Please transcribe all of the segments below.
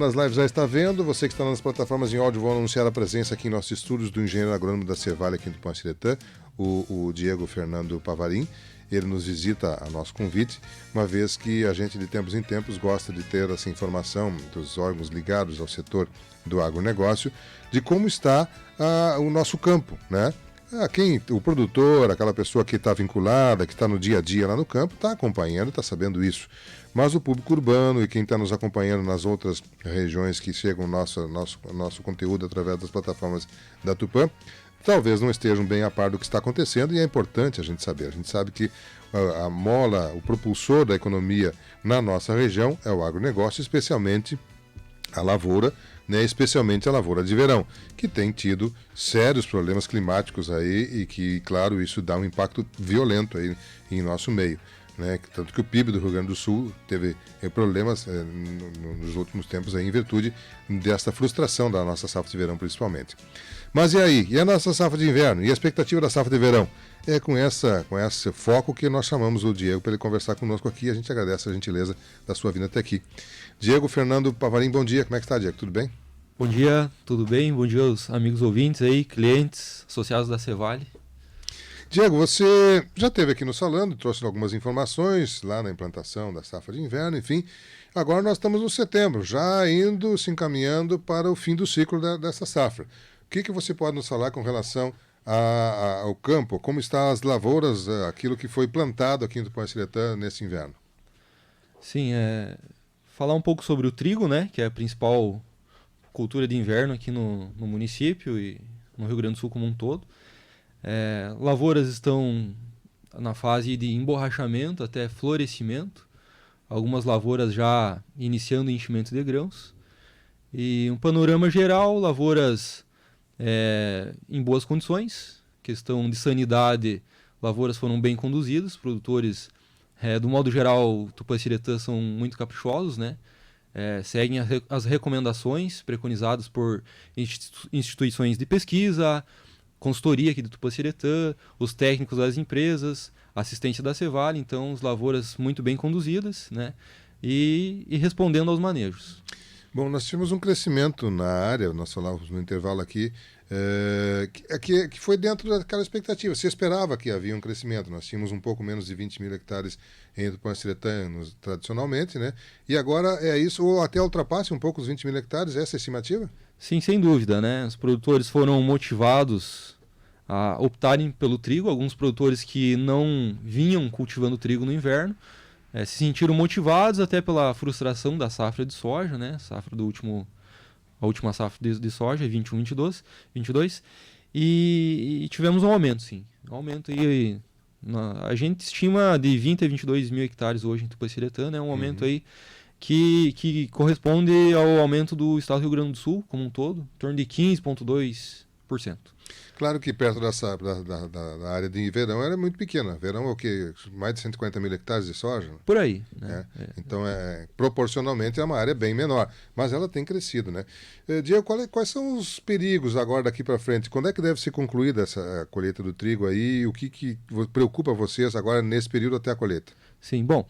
Nas lives já está vendo, você que está nas plataformas em áudio, vou anunciar a presença aqui em nossos estúdios do engenheiro agrônomo da Cevale aqui em Tupã-Siretã, o Diego Fernando Pavarim. Ele nos visita a nosso convite, uma vez que a gente de tempos em tempos gosta de ter essa informação dos órgãos ligados ao setor do agronegócio, de como está o nosso campo, né? O produtor, aquela pessoa que está vinculada, que está no dia a dia lá no campo, está acompanhando, está sabendo isso. Mas o público urbano e quem está nos acompanhando nas outras regiões que chegam nosso conteúdo através das plataformas da Tupã, talvez não estejam bem a par do que está acontecendo, e é importante a gente saber. A gente sabe que a mola, o propulsor da economia na nossa região é o agronegócio, especialmente a lavoura, né, especialmente a lavoura de verão, que tem tido sérios problemas climáticos aí e que, claro, isso dá um impacto violento aí em nosso meio. Né? Tanto que o PIB do Rio Grande do Sul teve problemas nos últimos tempos aí, em virtude desta frustração da nossa safra de verão, principalmente. Mas e aí? E a nossa safra de inverno? E a expectativa da safra de verão? É com esse foco que nós chamamos o Diego para ele conversar conosco aqui, e a gente agradece a gentileza da sua vinda até aqui. Diego Fernando Pavarim, bom dia. Como é que está, Diego? Tudo bem? Bom dia, tudo bem? Bom dia aos amigos ouvintes aí, clientes, associados da Cevale. Diego, você já esteve aqui nos falando, trouxe algumas informações lá na implantação da safra de inverno, enfim. Agora nós estamos no setembro, já se encaminhando para o fim do ciclo dessa safra. O que você pode nos falar com relação ao campo? Como estão as lavouras, aquilo que foi plantado aqui em Tupã-Siretã nesse inverno? Sim, falar um pouco sobre o trigo, né, que é a principal cultura de inverno aqui no município e no Rio Grande do Sul como um todo. Lavouras estão na fase de emborrachamento até florescimento, algumas lavouras já iniciando enchimento de grãos, e um panorama geral, lavouras em boas condições, questão de sanidade, lavouras foram bem conduzidas, produtores, do modo geral, Tupã-Siretã são muito caprichosos, né? Seguem as recomendações preconizadas por instituições de pesquisa, consultoria aqui do Tupã-Siretã, os técnicos das empresas, assistência da Cevale, então as lavouras muito bem conduzidas, né? E respondendo aos manejos. Bom, nós tivemos um crescimento na área, nós falávamos no intervalo aqui, que foi dentro daquela expectativa. Se esperava que havia um crescimento. Nós tínhamos um pouco menos de 20 mil hectares em Tupã-Siretã tradicionalmente, né? E agora é isso, ou até ultrapasse um pouco os 20 mil hectares, essa é a estimativa? Sim, sem dúvida, né? Os produtores foram motivados a optarem pelo trigo, alguns produtores que não vinham cultivando trigo no inverno, se sentiram motivados até pela frustração da safra de soja, né? A última safra de soja, 21-22, e tivemos um aumento, sim. Um aumento aí, a gente estima de 20 a 22 mil hectares hoje em Tupã-Siretã, né? Um aumento aí que corresponde ao aumento do estado do Rio Grande do Sul como um todo, em torno de 15,2%. Claro que perto da área de verão era muito pequena. Verão é o quê? Mais de 140 mil hectares de soja? Por aí. Né? Então, proporcionalmente, é uma área bem menor. Mas ela tem crescido, né? Diego, quais são os perigos agora daqui para frente? Quando é que deve ser concluída essa colheita do trigo aí? O que preocupa vocês agora nesse período até a colheita? Sim, bom...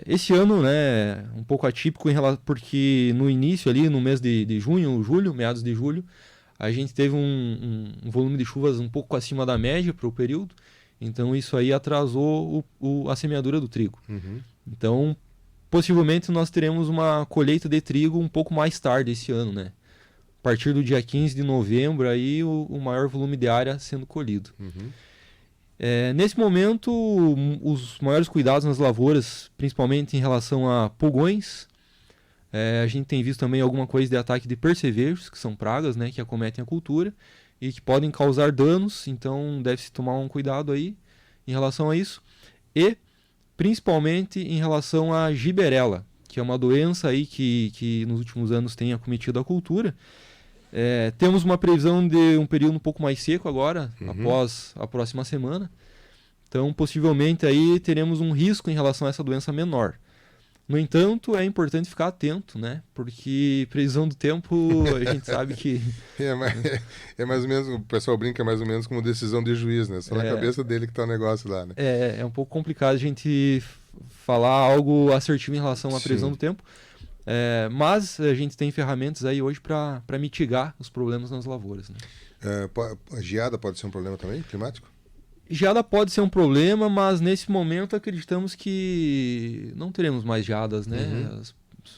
esse ano, né, um pouco atípico porque no início ali, no mês de julho, meados de julho, a gente teve um volume de chuvas um pouco acima da média para o período, então isso aí atrasou a semeadura do trigo. Então, possivelmente nós teremos uma colheita de trigo um pouco mais tarde esse ano, né? A partir do dia 15 de novembro, aí o maior volume de área sendo colhido. Nesse momento, os maiores cuidados nas lavouras, principalmente em relação a pulgões, a gente tem visto também alguma coisa de ataque de percevejos, que são pragas, né, que acometem a cultura e que podem causar danos, então deve-se tomar um cuidado aí em relação a isso. E, principalmente, em relação à giberela, que é uma doença aí que nos últimos anos tem acometido a cultura. Temos uma previsão de um período um pouco mais seco agora, após a próxima semana. Então, possivelmente, aí teremos um risco em relação a essa doença menor. No entanto, é importante ficar atento, né? Porque previsão do tempo, a gente sabe que... É mais ou menos, o pessoal brinca mais ou menos como decisão de juiz, né? Só na cabeça dele que tá o negócio lá, né? É um pouco complicado a gente falar algo assertivo em relação à previsão do tempo. Mas a gente tem ferramentas aí hoje para mitigar os problemas nas lavouras, né? A geada pode ser um problema também, climático? Geada pode ser um problema, mas nesse momento acreditamos que não teremos mais geadas, né?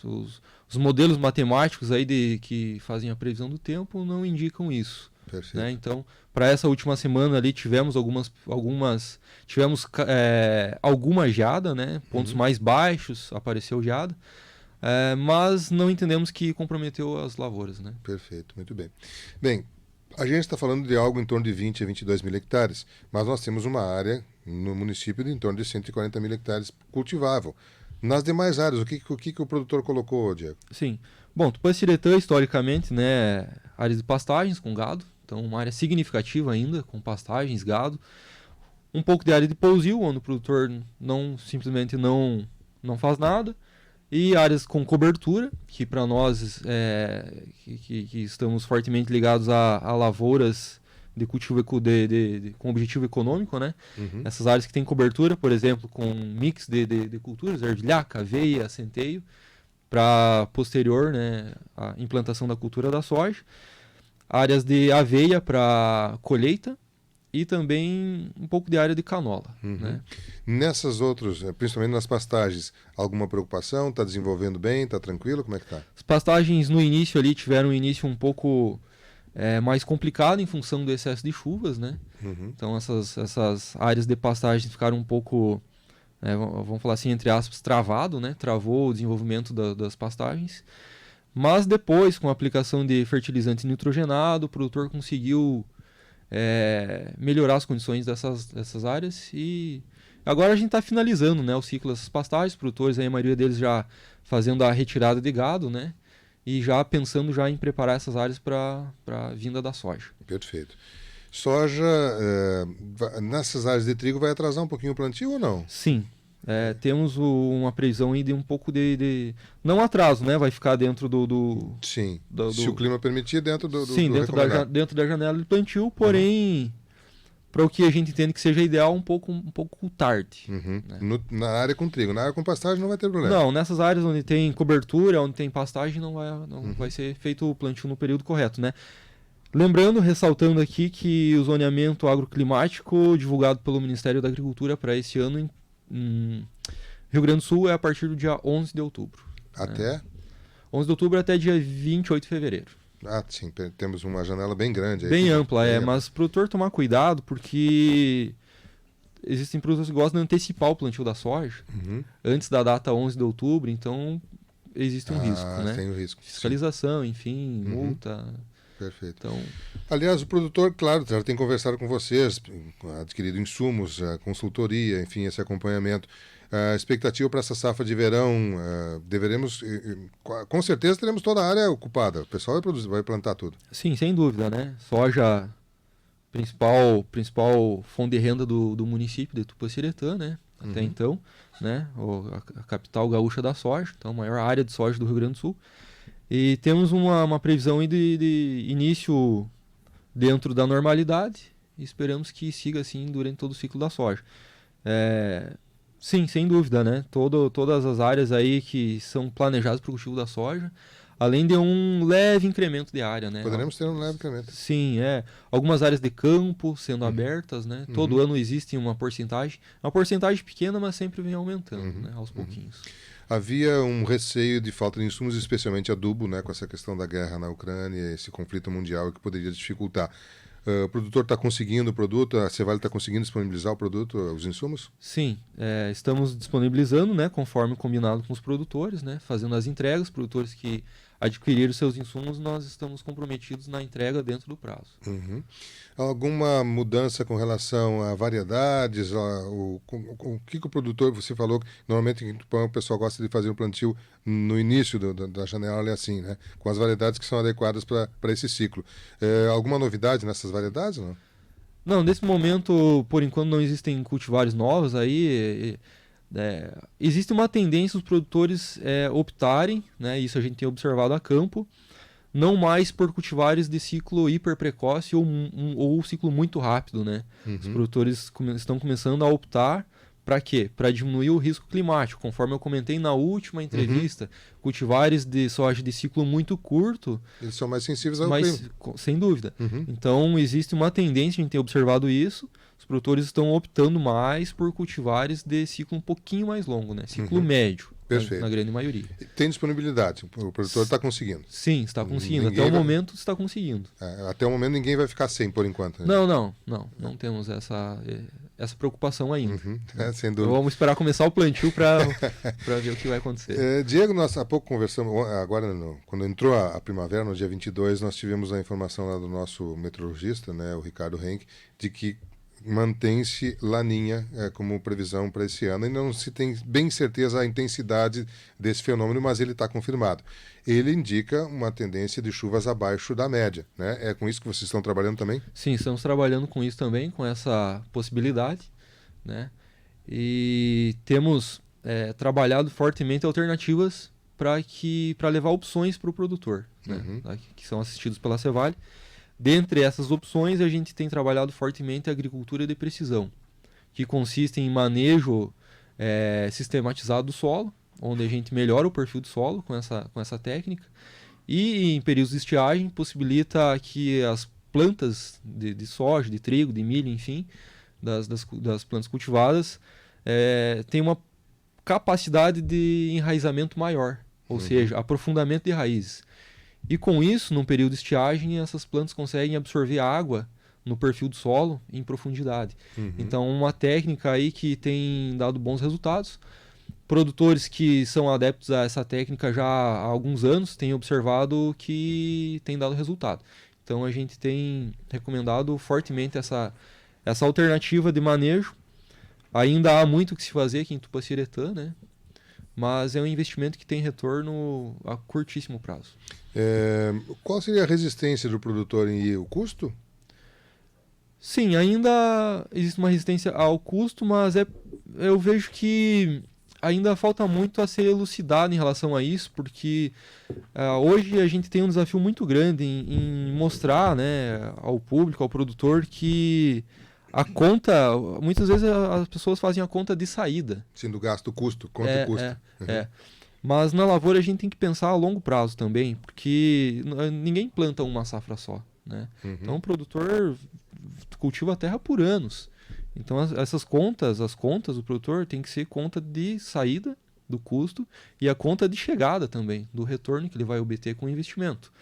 Os modelos matemáticos aí que fazem a previsão do tempo não indicam isso. Perfeito. Né? Então, para essa última semana ali tivemos alguma geada, né? Pontos mais baixos apareceu geada, mas não entendemos que comprometeu as lavouras, né? Perfeito, muito bem. Bem, a gente está falando de algo em torno de 20 a 22 mil hectares, mas nós temos uma área no município de em torno de 140 mil hectares cultivável. Nas demais áreas, o que o produtor colocou, Diego? Sim. Bom, Tupã-Siretã, historicamente, né, áreas de pastagens com gado, então uma área significativa ainda, com pastagens, gado. Um pouco de área de pousio, onde o produtor simplesmente não faz nada. E áreas com cobertura, que para nós, que estamos fortemente ligados a lavouras de cultivo com objetivo econômico, né? Essas áreas que têm cobertura, por exemplo, com mix de culturas, ervilhaca, aveia, centeio, para posterior, né, a implantação da cultura da soja. Áreas de aveia para colheita e também um pouco de área de canola. Né? Nessas outras, principalmente nas pastagens, alguma preocupação? Está desenvolvendo bem? Está tranquilo? Como é que está? As pastagens no início ali tiveram um início um pouco mais complicado em função do excesso de chuvas, né? Então essas áreas de pastagem ficaram um pouco, vamos falar assim, entre aspas, travado, né? Travou o desenvolvimento das pastagens. Mas depois, com a aplicação de fertilizante nitrogenado, o produtor conseguiu melhorar as condições dessas áreas e agora a gente está finalizando, né, o ciclo dessas pastagens, os produtores, aí, a maioria deles já fazendo a retirada de gado, né, e já pensando já em preparar essas áreas para a vinda da soja. Perfeito. Soja, nessas áreas de trigo vai atrasar um pouquinho o plantio ou não? Sim. Temos uma previsão aí de um pouco não atraso, né? Vai ficar dentro do Sim, se o clima permitir, dentro do Sim, dentro da janela de plantio, porém, para o que a gente entende que seja ideal, um pouco tarde. Né? Na área com trigo. Na área com pastagem não vai ter problema. Não, nessas áreas onde tem cobertura, onde tem pastagem, não vai ser feito o plantio no período correto, né? Lembrando, ressaltando aqui que o zoneamento agroclimático divulgado pelo Ministério da Agricultura para esse ano em Rio Grande do Sul é a partir do dia 11 de outubro. Até? 11 de outubro até dia 28 de fevereiro. Ah, sim, temos uma janela bem grande. Bem ampla, mas o produtor tomar cuidado porque existem produtores que gostam de antecipar o plantio da soja antes da data 11 de outubro, então existe um risco, né? Tem o risco. Fiscalização, enfim, multa. Perfeito. Então, aliás, o produtor, claro, já tem conversado com vocês, adquirido insumos, consultoria, enfim, esse acompanhamento. A expectativa para essa safra de verão, deveremos, com certeza teremos toda a área ocupada. O pessoal vai plantar tudo. Sim, sem dúvida, né? Soja, principal fonte de renda do município de Tupã-Siretã, né? Até então, né? A capital gaúcha da soja, então a maior área de soja do Rio Grande do Sul. E temos uma previsão aí de início dentro da normalidade e esperamos que siga assim durante todo o ciclo da soja. Sim, sem dúvida, né? Todas as áreas aí que são planejadas para o cultivo da soja, além de um leve incremento de área, né? Poderemos ter um leve incremento. Sim, algumas áreas de campo sendo abertas, né? Todo ano existe uma porcentagem pequena, mas sempre vem aumentando, né? Aos pouquinhos. Havia um receio de falta de insumos, especialmente adubo, né, com essa questão da guerra na Ucrânia, esse conflito mundial que poderia dificultar. O produtor está conseguindo o produto, a Cevale está conseguindo disponibilizar o produto, os insumos? Sim, estamos disponibilizando, né, conforme combinado com os produtores, né, fazendo as entregas, produtores que adquiriram seus insumos, nós estamos comprometidos na entrega dentro do prazo. Alguma mudança com relação a variedades? O que o produtor, você falou que normalmente em Tupã o pessoal gosta de fazer um plantio no início da janela, assim, né? Com as variedades que são adequadas para esse ciclo. Alguma novidade nessas variedades, não? Não, nesse momento, por enquanto, não existem cultivares novos aí. Existe uma tendência os produtores optarem, né, isso a gente tem observado a campo, não mais por cultivares de ciclo hiper precoce ou ciclo muito rápido, né? Os produtores estão começando a optar Para quê? Para diminuir o risco climático. Conforme eu comentei na última entrevista, cultivares de soja de ciclo muito curto... Eles são mais sensíveis ao clima. Sem dúvida. Então, existe uma tendência, a gente tem observado isso, os produtores estão optando mais por cultivares de ciclo um pouquinho mais longo, né? Ciclo médio, na grande maioria. Tem disponibilidade, o produtor está conseguindo. Sim, está conseguindo. Até o momento está conseguindo. Até o momento ninguém vai ficar sem, por enquanto. Né? Não temos essa preocupação ainda. Sem dúvida. Então, vamos esperar começar o plantio para ver o que vai acontecer. Diego, nós há pouco conversamos, agora quando entrou a primavera, no dia 22, nós tivemos a informação lá do nosso meteorologista, né, o Ricardo Henck, de que mantém-se Laninha como previsão para esse ano. Ainda não se tem bem certeza a intensidade desse fenômeno, mas ele está confirmado. Ele indica uma tendência de chuvas abaixo da média, né? É com isso que vocês estão trabalhando também? Sim, estamos trabalhando com isso também, com essa possibilidade, né? E temos trabalhado fortemente alternativas para levar opções para o produtor, né? Que são assistidos pela Cevale. Dentre essas opções, a gente tem trabalhado fortemente a agricultura de precisão, que consiste em manejo sistematizado do solo, onde a gente melhora o perfil do solo com essa técnica, e em períodos de estiagem possibilita que as plantas de soja, de trigo, de milho, enfim, das plantas cultivadas, tenham uma capacidade de enraizamento maior, ou seja, aprofundamento de raízes. E com isso, num período de estiagem, essas plantas conseguem absorver água no perfil do solo em profundidade. Então, uma técnica aí que tem dado bons resultados. Produtores que são adeptos a essa técnica já há alguns anos têm observado que tem dado resultado. Então, a gente tem recomendado fortemente essa alternativa de manejo. Ainda há muito o que se fazer aqui em Tupaciretã, né? Mas é um investimento que tem retorno a curtíssimo prazo. Qual seria a resistência do produtor em ir? O custo? Sim, ainda existe uma resistência ao custo, mas eu vejo que ainda falta muito a ser elucidado em relação a isso, porque hoje a gente tem um desafio muito grande em mostrar, né, ao público, ao produtor, que a conta, muitas vezes as pessoas fazem a conta de saída. Sim, do gasto, do custo, conta e custo. Mas na lavoura a gente tem que pensar a longo prazo também, porque ninguém planta uma safra só, né? Então o produtor cultiva a terra por anos. Então as contas do produtor tem que ser conta de saída do custo e a conta de chegada também, do retorno que ele vai obter com o investimento,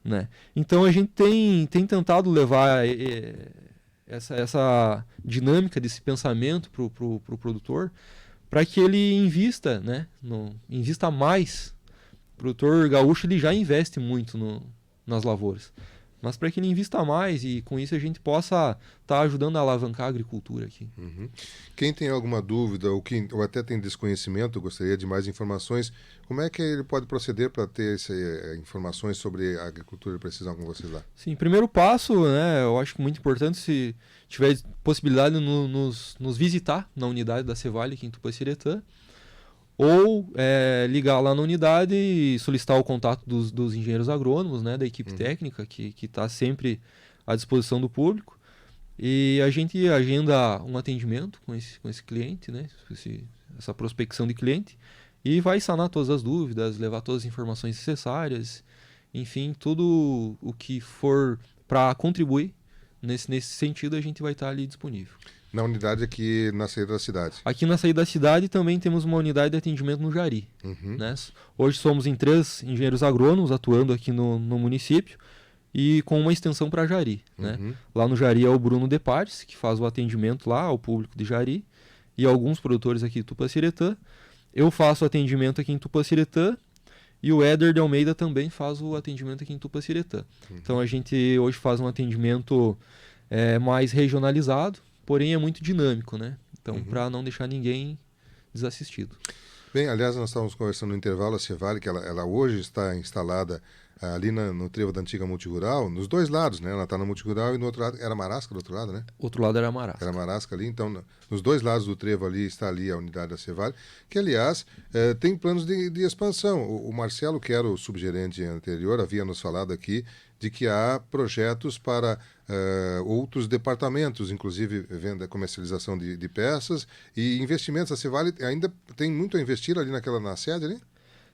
né? Então a gente tem tentado levar essa dinâmica desse pensamento para o produtor, para que ele invista, né? Invista mais. O produtor gaúcho ele já investe muito nas lavouras, mas para que ele invista mais e com isso a gente possa estar ajudando a alavancar a agricultura aqui. Quem tem alguma dúvida ou até tem desconhecimento, gostaria de mais informações, como é que ele pode proceder para ter informações sobre a agricultura de precisão com vocês lá? Sim, primeiro passo, né, eu acho muito importante, se tiver possibilidade de nos visitar na unidade da Cevale aqui em Tupaciretã, ou ligar lá na unidade e solicitar o contato dos engenheiros agrônomos, né, da equipe técnica, que está sempre à disposição do público. E a gente agenda um atendimento com esse cliente, né, essa prospecção de cliente, e vai sanar todas as dúvidas, levar todas as informações necessárias, enfim, tudo o que for para contribuir nesse sentido, a gente vai estar ali disponível. Na unidade aqui na saída da cidade? Aqui na saída da cidade também temos uma unidade de atendimento no Jari. Né? Hoje somos em 3 engenheiros agrônomos atuando aqui no município e com uma extensão para Jari. Né? Lá no Jari é o Bruno Depares, que faz o atendimento lá ao público de Jari, e alguns produtores aqui de Tupaciretã. Eu faço o atendimento aqui em Tupaciretã e o Éder de Almeida também faz o atendimento aqui em Tupaciretã. Então a gente hoje faz um atendimento mais regionalizado, porém é muito dinâmico, né? Então, para não deixar ninguém desassistido. Bem, aliás, nós estávamos conversando no intervalo, a Cevale, que ela hoje está instalada ali no trevo da antiga Multirural, nos dois lados, né? Ela está na Multirural e no outro lado, era Marasca do outro lado, né? Outro lado era Marasca. Era Marasca ali, então nos dois lados do trevo ali está ali a unidade da Cevale, que aliás tem planos de expansão. O Marcelo, que era o subgerente anterior, havia nos falado aqui de que há projetos para outros departamentos, inclusive venda, comercialização de peças e investimentos. A Cevale ainda tem muito a investir ali na sede, né?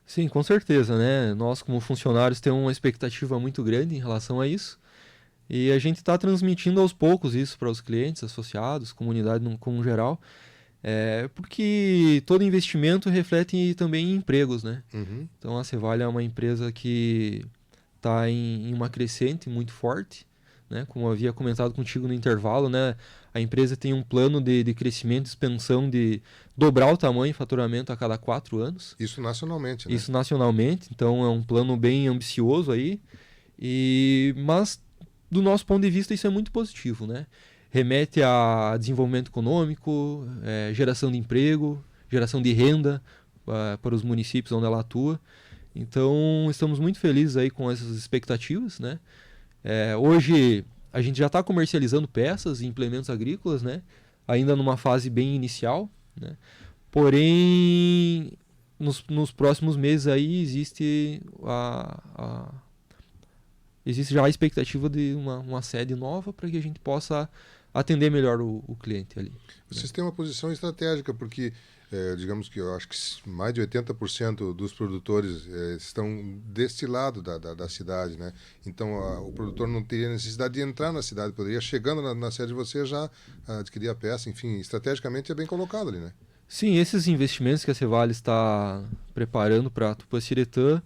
Sim, com certeza, né? Nós, como funcionários, temos uma expectativa muito grande em relação a isso. E a gente está transmitindo aos poucos isso para os clientes, associados, comunidade como geral. Porque todo investimento reflete também em empregos, né? Uhum. Então a Cevale é uma empresa que está em uma crescente muito forte, né? Como eu havia comentado contigo no intervalo, né? A empresa tem um plano de crescimento, expansão de dobrar o tamanho e faturamento a cada 4 anos. Isso nacionalmente, né? Isso nacionalmente, então é um plano bem ambicioso aí. Mas do nosso ponto de vista isso é muito positivo, né? Remete a desenvolvimento econômico, geração de emprego, geração de renda para os municípios onde ela atua. Então estamos muito felizes aí com essas expectativas, né? Hoje a gente já está comercializando peças e implementos agrícolas, né? Ainda numa fase bem inicial, né? Porém, nos próximos meses aí existe já a expectativa de uma sede nova para que a gente possa atender melhor o cliente ali. Vocês têm uma posição estratégica, porque digamos que eu acho que mais de 80% dos produtores estão deste lado da cidade, né? Então o produtor não teria necessidade de entrar na cidade, poderia, chegando na sede de você, já adquirir a peça, enfim, estrategicamente é bem colocado ali, né? Sim, esses investimentos que a Cevale está preparando para a Tupaciretã,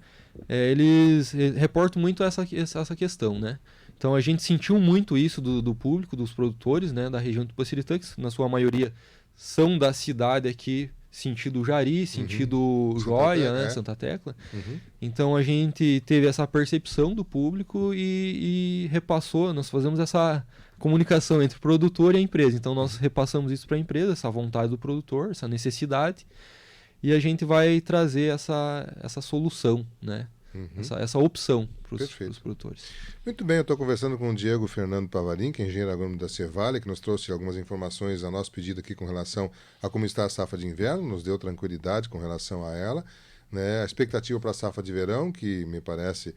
eles reportam muito essa questão, né? Então a gente sentiu muito isso do público, dos produtores, né, da região de Tupaciretã, que na sua maioria são da cidade aqui, sentido Jari, sentido Joia, né, Santa Tecla. Uhum. Então a gente teve essa percepção do público e repassou, nós fazemos essa comunicação entre o produtor e a empresa. Então nós repassamos isso para a empresa, essa vontade do produtor, essa necessidade, e a gente vai trazer essa solução, né? Essa opção para os produtores. Muito bem, eu estou conversando com o Diego Fernando Pavarin, que é engenheiro agrônomo da Cevale, que nos trouxe algumas informações a nosso pedido aqui com relação a como está a safra de inverno, nos deu tranquilidade com relação a ela, né? A expectativa para a safra de verão, que me parece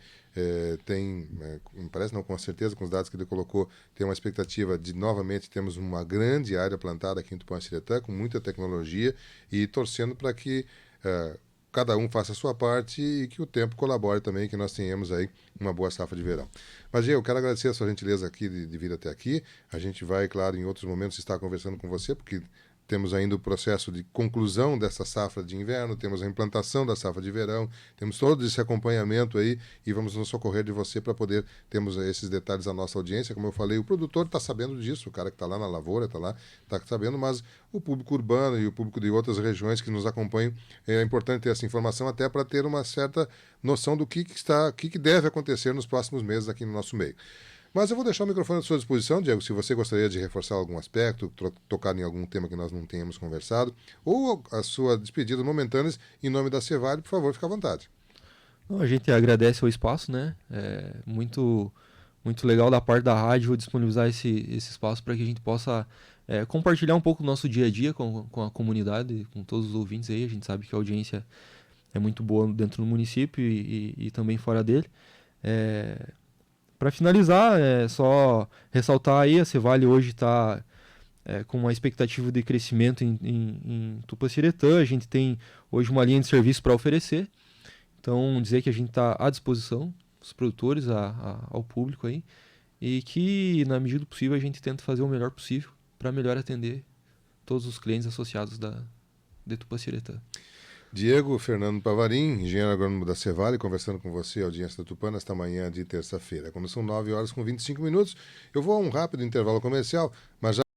com certeza, com os dados que ele colocou, tem uma expectativa de novamente termos uma grande área plantada aqui em Tupanciretã, com muita tecnologia, e torcendo para que cada um faça a sua parte e que o tempo colabore também, que nós tenhamos aí uma boa safra de verão. Mas, Gê, eu quero agradecer a sua gentileza aqui de vir até aqui. A gente vai, claro, em outros momentos estar conversando com você, porque temos ainda o processo de conclusão dessa safra de inverno, temos a implantação da safra de verão, temos todo esse acompanhamento aí e vamos nos socorrer de você para poder termos esses detalhes à nossa audiência. Como eu falei, o produtor está sabendo disso, o cara que está lá na lavoura está lá, está sabendo, mas o público urbano e o público de outras regiões que nos acompanham, é importante ter essa informação até para ter uma certa noção do que deve acontecer nos próximos meses aqui no nosso meio. Mas eu vou deixar o microfone à sua disposição, Diego, se você gostaria de reforçar algum aspecto, tocar em algum tema que nós não tenhamos conversado, ou a sua despedida momentânea em nome da Cevale, por favor, fique à vontade. A gente agradece o espaço, né? É muito legal da parte da rádio disponibilizar esse espaço para que a gente possa compartilhar um pouco do nosso dia a dia com a comunidade, com todos os ouvintes aí. A gente sabe que a audiência é muito boa dentro do município e também fora dele. Para finalizar, só ressaltar aí, a Cevale hoje está com uma expectativa de crescimento em Tupaciretã. A gente tem hoje uma linha de serviço para oferecer. Então, dizer que a gente está à disposição dos produtores, ao público aí, e que, na medida do possível, a gente tenta fazer o melhor possível para melhor atender todos os clientes associados de Tupaciretã. Diego Fernando Pavarin, engenheiro agrônomo da Cevale, conversando com você, audiência da Tupã, nesta manhã de terça-feira. Quando são 9 horas com 25 minutos, eu vou a um rápido intervalo comercial, mas já